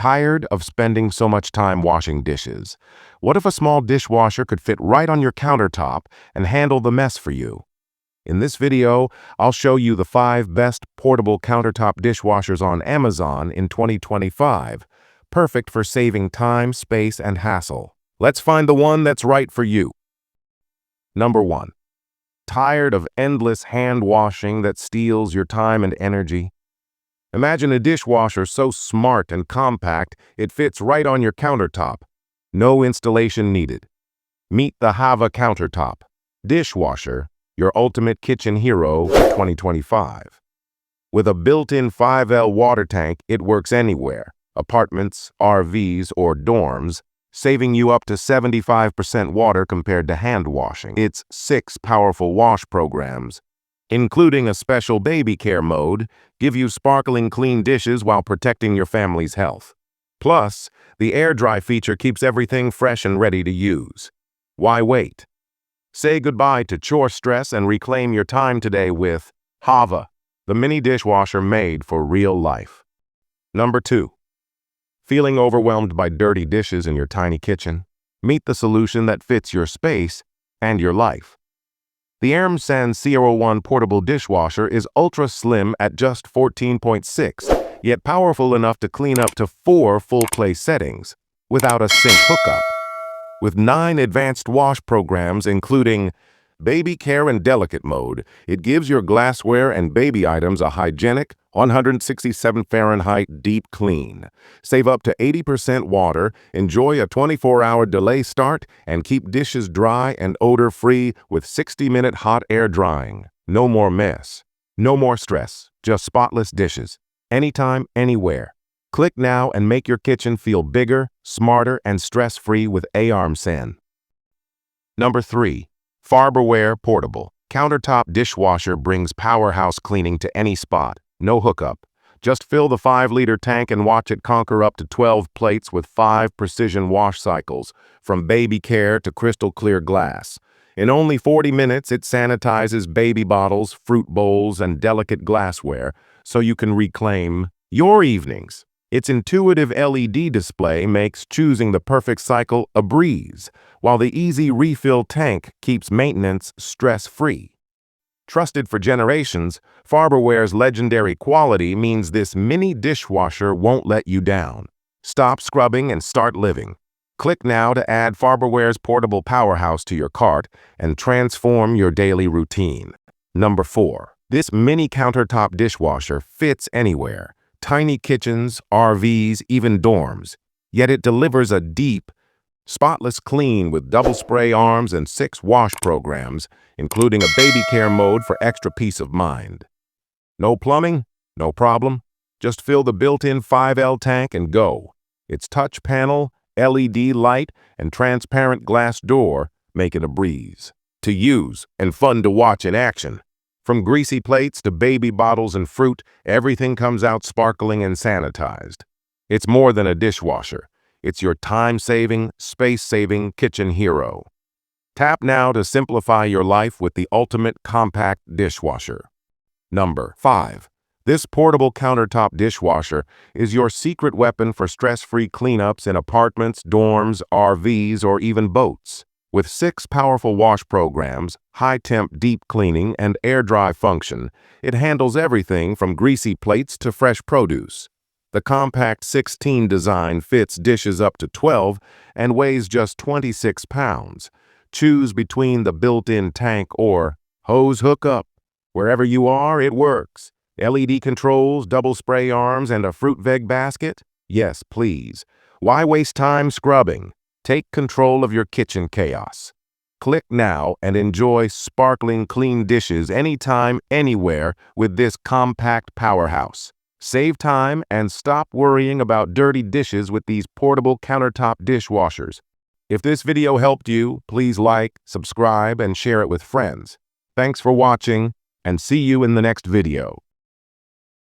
Tired of spending so much time washing dishes? What if a small dishwasher could fit right on your countertop and handle the mess for you? In this video, I'll show you the 5 best portable countertop dishwashers on Amazon in 2025, perfect for saving time, space, and hassle. Let's find the one that's right for you. Number 1. Tired of endless hand washing that steals your time and energy? Imagine a dishwasher so smart and compact it fits right on your countertop. No installation needed. Meet the HAVA Countertop Dishwasher, your ultimate kitchen hero for 2025. With a built-in 5L water tank, it works anywhere, apartments, RVs, or dorms, saving you up to 75% water compared to hand washing. Its 6 powerful wash programs, including a special baby care mode, give you sparkling clean dishes while protecting your family's health. Plus, the air dry feature keeps everything fresh and ready to use. Why wait? Say goodbye to chore stress and reclaim your time today with HAVA, the mini dishwasher made for real life. Number 2. Feeling overwhelmed by dirty dishes in your tiny kitchen? Meet the solution that fits your space and your life. The AIRMSEN C01 portable dishwasher is ultra slim at just 14.6, yet powerful enough to clean up to 4 full play settings without a sink hookup. With 9 advanced wash programs including Baby Care and Delicate Mode, it gives your glassware and baby items a hygienic 167 Fahrenheit deep clean. Save up to 80% water, enjoy a 24-hour delay start, and keep dishes dry and odor-free with 60-minute hot air drying. No more mess. No more stress. Just spotless dishes. Anytime, anywhere. Click now and make your kitchen feel bigger, smarter, and stress-free with AIRMSEN. Number 3. Farberware Portable Countertop Dishwasher brings powerhouse cleaning to any spot. No hookup. Just fill the 5-liter tank and watch it conquer up to 12 plates with 5 precision wash cycles, from baby care to crystal clear glass. In only 40 minutes, it sanitizes baby bottles, fruit bowls, and delicate glassware, so you can reclaim your evenings. Its intuitive LED display makes choosing the perfect cycle a breeze, while the easy refill tank keeps maintenance stress-free. Trusted for generations, Farberware's legendary quality means this mini dishwasher won't let you down. Stop scrubbing and start living. Click now to add Farberware's portable powerhouse to your cart and transform your daily routine. Number 4. This mini countertop dishwasher fits anywhere. Tiny kitchens, RVs, even dorms. Yet it delivers a deep, spotless clean with double spray arms and 6 wash programs, including a baby care mode for extra peace of mind. No plumbing? No problem. Just fill the built-in 5L tank and go. Its touch panel, LED light, and transparent glass door make it a breeze to use and fun to watch in action. From greasy plates to baby bottles and fruit, everything comes out sparkling and sanitized. It's more than a dishwasher. It's your time-saving, space-saving kitchen hero. Tap now to simplify your life with the ultimate compact dishwasher. Number 5. This portable countertop dishwasher is your secret weapon for stress-free cleanups in apartments, dorms, RVs, or even boats. With 6 powerful wash programs, high-temp deep cleaning, and air-dry function, it handles everything from greasy plates to fresh produce. The compact 16 design fits dishes up to 12 and weighs just 26 pounds. Choose between the built-in tank or hose hookup. Wherever you are, it works. LED controls, double spray arms, and a fruit veg basket? Yes, please. Why waste time scrubbing? Take control of your kitchen chaos. Click now and enjoy sparkling clean dishes anytime, anywhere with this compact powerhouse. Save time and stop worrying about dirty dishes with these portable countertop dishwashers. If this video helped you, please like, subscribe, and share it with friends. Thanks for watching, and see you in the next video.